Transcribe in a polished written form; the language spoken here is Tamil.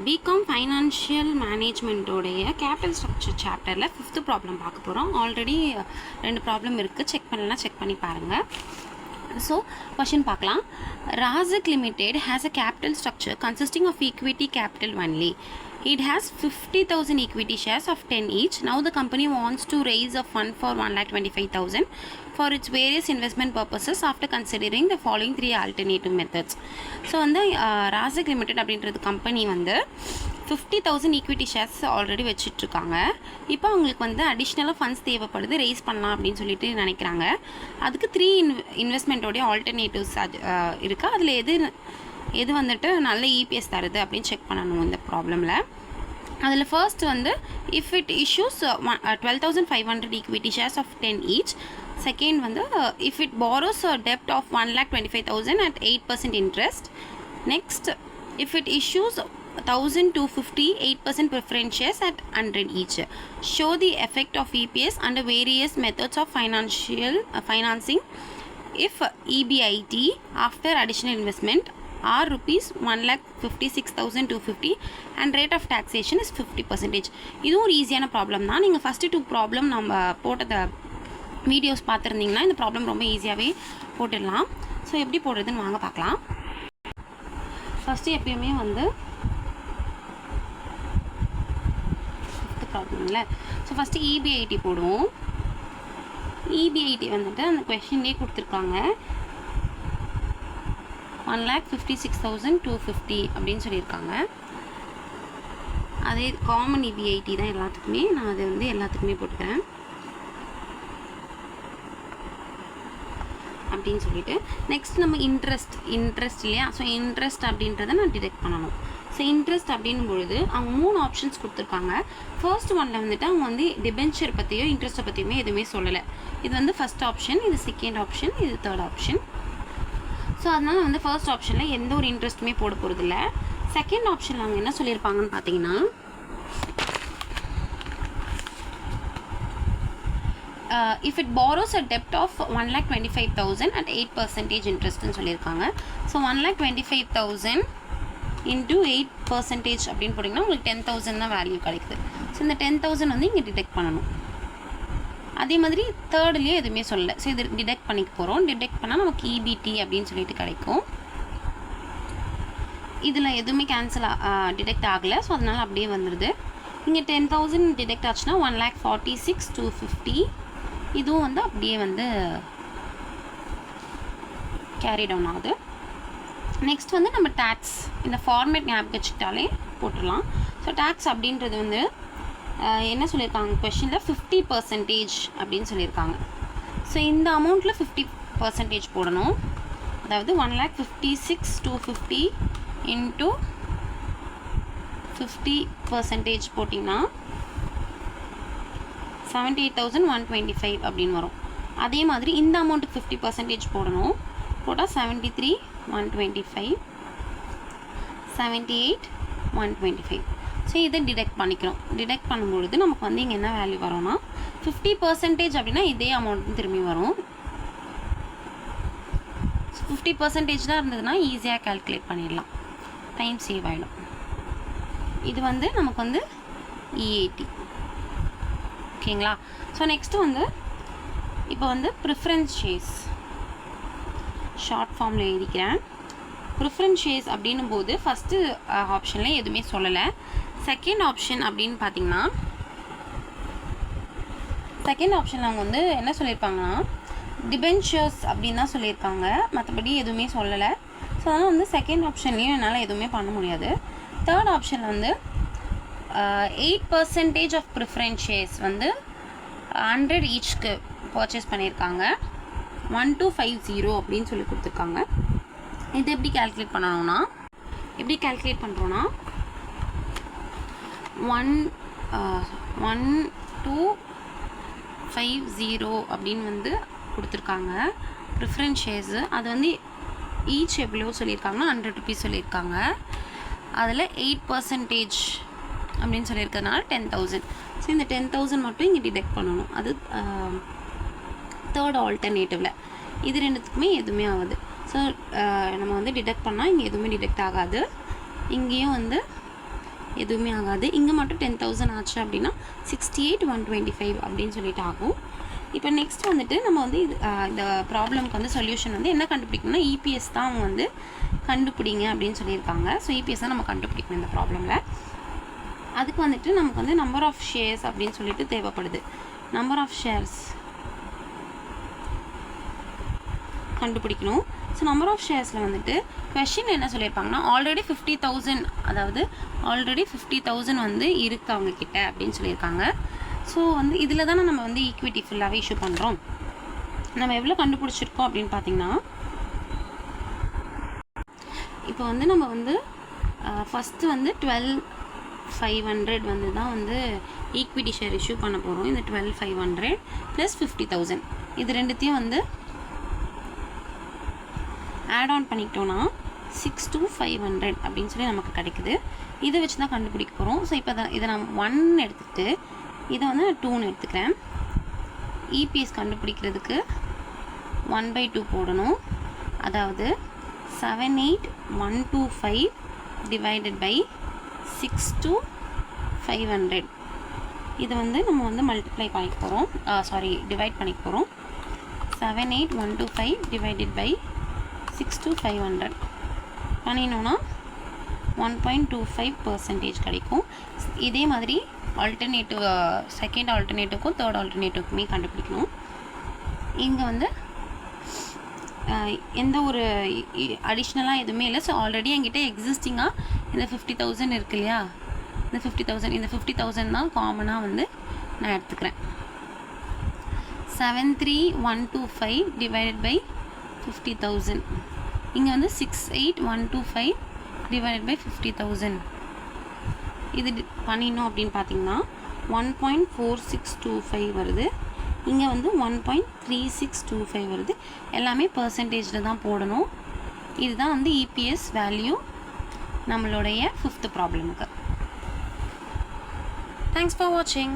பிகாம் ஃபைனான்ஷியல் மேனேஜ்மெண்ட்டோடைய கேபிட்டல் ஸ்ட்ரக்சர் சாப்டரில் 5th ப்ராப்ளம் பார்க்க போகிறோம். ஆல்ரெடி 2 ப்ராப்ளம் இருக்குது, செக் பண்ணலாம், செக் பண்ணி பாருங்கள். ஸோ கொஷின் பார்க்கலாம். Razak Limited has a capital structure consisting of equity capital only. It has 50,000 equity shares of 10 each. Now the company wants to raise a fund for 1,25,000 for its various investment purposes after considering the following 3 alternative methods. So வந்து Razak Limited அப்படின்றது கம்பெனி வந்து 50,000 ஈக்விட்டி ஷேர்ஸ் ஆல்ரெடி வச்சுட்ருக்காங்க. இப்போ அவங்களுக்கு வந்து அடிஷ்னலாக ஃபண்ட்ஸ் தேவைப்படுது, ரைஸ் பண்ணலாம் அப்படின்னு சொல்லிட்டு நினைக்கிறாங்க. அதுக்கு 3 இன்வெஸ்ட்மெண்ட்டோடைய ஆல்டர்னேட்டிவ்ஸ் இருக்குது. அதில் எது வந்துட்டு நல்ல இபிஎஸ் தருது அப்படின்னு செக் பண்ணணும் இந்த ப்ராப்ளமில். அதில் ஃபர்ஸ்ட் வந்து if it issues 12,500 equity shares of 10 each. Second வந்து இஃப் இட் பாரோஸ் டெப்ட் of 1,25,000 at 8% interest. Next if it issues 1,250 8% preference shares at 100 each. Show the effect of EPS under various methods of financing if EBIT after additional investment are rupees 1,56,250 and rate of taxation is 50%. இதுவும் ஒரு ஈஸியான ப்ராப்ளம் தான். நீங்கள் ஃபஸ்ட்டு 2 ப்ராப்ளம் நம்ம போட்டதை வீடியோஸ் பார்த்துருந்தீங்கன்னா இந்த ப்ராப்ளம் ரொம்ப ஈஸியாகவே போட்டுடலாம். ஸோ எப்படி போடுறதுன்னு வாங்க பார்க்கலாம். ஃபஸ்ட்டு எப்பயுமே வந்து ப்ராப்ளம் இல்லை. ஸோ ஃபஸ்ட்டு EBIT போடுவோம். EBIT வந்துட்டு அந்த கொஷின்லேயே கொடுத்துருக்காங்க 1,56,250 அப்படின்னு சொல்லியிருக்காங்க. அதே காமன் EBIT தான் எல்லாத்துக்குமே. நான் அதை வந்து எல்லாத்துக்குமே போட்டுக்கிறேன் அப்படின்னு சொல்லிட்டு. நெக்ஸ்ட் நம்ம இன்ட்ரெஸ்ட் இல்லையா? ஸோ இன்ட்ரெஸ்ட் அப்படின்றத நான் டிடெக்ட் பண்ணணும். ஸோ இன்ட்ரெஸ்ட் அப்படின்னும் பொழுது அவங்க 3 ஆப்ஷன்ஸ் கொடுத்துருக்காங்க. ஃபர்ஸ்ட் ஒன்னில் வந்துட்டு அவங்க வந்து டிபென்ச்சர் பற்றியோ இன்ட்ரெஸ்ட்டை பற்றியுமே எதுவுமே சொல்லலை. இது வந்து ஃபஸ்ட் ஆப்ஷன், இது செகண்ட் ஆப்ஷன், இது தேர்ட் ஆப்ஷன். ஸோ அதனால் வந்து ஃபர்ஸ்ட் ஆப்ஷனில் எந்த ஒரு இன்ட்ரெஸ்ட்டுமே போட போகிறது இல்லை. செகண்ட் ஆப்ஷனில் அவங்க என்ன சொல்லியிருப்பாங்கன்னு பார்த்தீங்கன்னா if it borrows a debt of 1,25,000 at 8% இன்ட்ரெஸ்ட்னு சொல்லியிருக்காங்க. ஸோ 1,25,000 into 8% அப்படின்னு போட்டிங்கன்னா உங்களுக்கு 10,000 தான் வேல்யூ கிடைக்குது. ஸோ இந்த 10,000 வந்து இங்கே டிடெக்ட் பண்ணணும். அதே மாதிரி தேர்ட்லேயே எதுவுமே சொல்லலை. ஸோ இது டிடெக்ட் பண்ணிக்க போகிறோம். டிடெக்ட் பண்ணால் நமக்கு EBT அப்படின்னு சொல்லிட்டு கிடைக்கும். இதில் எதுவுமே கேன்சல் டிடெக்ட் ஆகலை. ஸோ அதனால் அப்படியே வந்துடுது. இங்கே 10,000 டிடெக்ட் ஆச்சுன்னா 1,46,250. இதுவும் வந்து அப்படியே வந்து கேரி டவுன் ஆகுது. நெக்ஸ்ட் வந்து நம்ம டேக்ஸ் இந்த ஃபார்மேட் ஞாபகம் வச்சுக்கிட்டாலே போட்டுடலாம். ஸோ டேக்ஸ் அப்படின்றது வந்து என்ன சொல்லியிருக்காங்க கொஷினில் 50% அப்படின்னு சொல்லியிருக்காங்க. ஸோ இந்த அமௌண்ட்டில் 50% போடணும். அதாவது 1,56,250 இன்ட்டு 50% போட்டிங்கன்னா 78,125 அப்படின்னு வரும். அதே மாதிரி இந்த அமௌண்ட்டுக்கு 50% போடணும். போட்டால் 73,125 78,125. ஸோ இதை டிடெக்ட் பண்ணிக்கிறோம். டிடெக்ட் பண்ணும்பொழுது நமக்கு வந்து இங்கே என்ன வேல்யூ வரும்னா 50% அப்படின்னா இதே அமௌண்ட் திரும்பி வரும். 50% தான் இருந்ததுன்னா ஈஸியாக கால்குலேட் பண்ணிடலாம், டைம் சேவ் ஆகிடும். இது வந்து நமக்கு வந்து EAT. ஓகேங்களா? ஸோ நெக்ஸ்ட்டு வந்து இப்போ வந்து ப்ரிஃபரன்ஸ் ஷேர்ஸ் ஷார்ட் ஃபார்மில் எழுதிக்கிறேன். ப்ரிஃபரன்ஸ் ஷேர்ஸ் அப்படின்னும் போது ஃபஸ்ட்டு ஆப்ஷனில் எதுவுமே சொல்லலை. செகண்ட் ஆப்ஷன் அப்படின்னு பார்த்தீங்கன்னா செகண்ட் ஆப்ஷனில் அவங்க வந்து என்ன சொல்லியிருப்பாங்கன்னா டிபென்ச்சர்ஸ் அப்படின்னு தான் சொல்லியிருக்காங்க, மற்றபடி எதுவுமே சொல்லலை. ஸோ அதனால் வந்து செகண்ட் ஆப்ஷன்லேயும் என்னால் எதுவுமே பண்ண முடியாது. தேர்ட் ஆப்ஷனில் வந்து 8% ஆஃப் ப்ரிஃபரன்ஸ் ஷேர்ஸ் வந்து 100 ஈச்க்கு பர்ச்சேஸ் பண்ணியிருக்காங்க. 1,250 அப்படின்னு சொல்லி கொடுத்துருக்காங்க. இது எப்படி கால்குலேட் பண்ணணும்னா எப்படி கால்குலேட் பண்ணுறோன்னா 1,250 அப்படின்னு வந்து கொடுத்துருக்காங்க ப்ரிஃபரன்ஸ் ஷேர்ஸு. அது வந்து ஈச் எவ்வளோ சொல்லியிருக்காங்கன்னா 100 ருபீஸ் சொல்லியிருக்காங்க. அதில் 8% அப்படின்னு சொல்லியிருக்கிறதுனால 10,000. ஸோ இந்த 10,000 மட்டும் இங்கே டிடெக்ட் பண்ணணும். அது தேர்ட் ஆல்டர்னேட்டிவில். இது ரெண்டுத்துக்குமே எதுவுமே ஆகாது. ஸோ நம்ம வந்து டிடெக்ட் பண்ணால் இங்கே எதுவுமே டிடெக்ட் ஆகாது. இங்கேயும் வந்து எதுவுமே ஆகாது. இங்கே மட்டும் 10,000 ஆச்சு அப்படின்னா 68,125 அப்படின்னு சொல்லிட்டு ஆகும். இப்போ நெக்ஸ்ட் வந்துட்டு நம்ம வந்து இந்த ப்ராப்ளம்க்கு வந்து சொல்யூஷன் வந்து என்ன கண்டுபிடிக்கணும்னா இபிஎஸ் தான் அவங்க வந்து கண்டுபிடிங்க அப்படின்னு சொல்லியிருக்காங்க. ஸோ இபிஎஸ் தான் நம்ம கண்டுபிடிக்கணும் இந்த ப்ராப்ளமில். அதுக்கு வந்துட்டு நமக்கு வந்து நம்பர் ஆஃப் ஷேர்ஸ் அப்படின்னு சொல்லிட்டு தேவைப்படுது. நம்பர் ஆஃப் ஷேர்ஸ் கண்டுபிடிக்கணும். ஸோ நம்பர் ஆஃப் ஷேர்ஸில் வந்துட்டு கொஷின் என்ன சொல்லியிருப்பாங்கன்னா ஆல்ரெடி 50,000, அதாவது ஆல்ரெடி 50,000 வந்து இருக்குது அவங்கக்கிட்ட அப்படின்னு சொல்லியிருக்காங்க. ஸோ வந்து இதில் தானே நம்ம வந்து ஈக்விட்டி ஃபுல்லாகவே இஷ்யூ பண்ணுறோம். நம்ம எவ்வளோ கண்டுபிடிச்சிருக்கோம் அப்படின்னு பார்த்தீங்கன்னா, இப்போ வந்து நம்ம வந்து ஃபஸ்ட்டு வந்து 12,500 வந்து தான் வந்து ஈக்விட்டி ஷேர் இஷ்யூ பண்ண போகிறோம். இந்த 12,500 ப்ளஸ் 50,000 இது ரெண்டுத்தையும் வந்து ஆட் ஆன் பண்ணிக்கிட்டோன்னா 6,500 அப்படின்னு சொல்லி நமக்கு கிடைக்குது. இதை வச்சு தான் கண்டுபிடிக்க போகிறோம். ஸோ இப்போ இதை நான் 1 எடுத்துகிட்டு இதை வந்து நான் 2ன்னு எடுத்துக்கிறேன். இபிஎஸ் கண்டுபிடிக்கிறதுக்கு 1/2 போடணும். அதாவது 78,125 டிவைடட் பை 6,500. இதை வந்து நம்ம வந்து மல்டிப்ளை பண்ணிக்க போகிறோம், டிவைட் பண்ணிக்க போகிறோம். 78,125 டிவைடட் பை 6,500 பண்ணினோன்னா 1.25% கிடைக்கும். இதே மாதிரி ஆல்டர்னேட்டிவ், செகண்ட் ஆல்டர்னேட்டிவ்க்கும் தேர்ட் ஆல்டர்னேட்டிவ்க்குமே கண்டுபிடிக்கணும். இங்கே வந்து எந்த ஒரு அடிஷ்னலாக எதுவுமே இல்லை. ஸோ ஆல்ரெடி என்கிட்ட எக்ஸிஸ்டிங்காக இந்த 50,000 இருக்கு இல்லையா, இந்த 50,000 தான் காமனாக வந்து நான் எடுத்துக்கிறேன். 73,125 டிவைடட் பை 50,000. இங்கே வந்து 68,125 டிவைடட் பை 50,000. இது பண்ணினோம் அப்படின்னு பார்த்தீங்கன்னா 1.4625 வருது. இங்கே வந்து 1.3625 வருது. எல்லாமே பர்சன்டேஜில் தான் போடணும். இதுதான் வந்து இபிஎஸ் வேல்யூ நம்மளுடைய 5th ப்ராப்ளமுக்கு. தேங்க்ஸ் ஃபார் வாட்சிங்.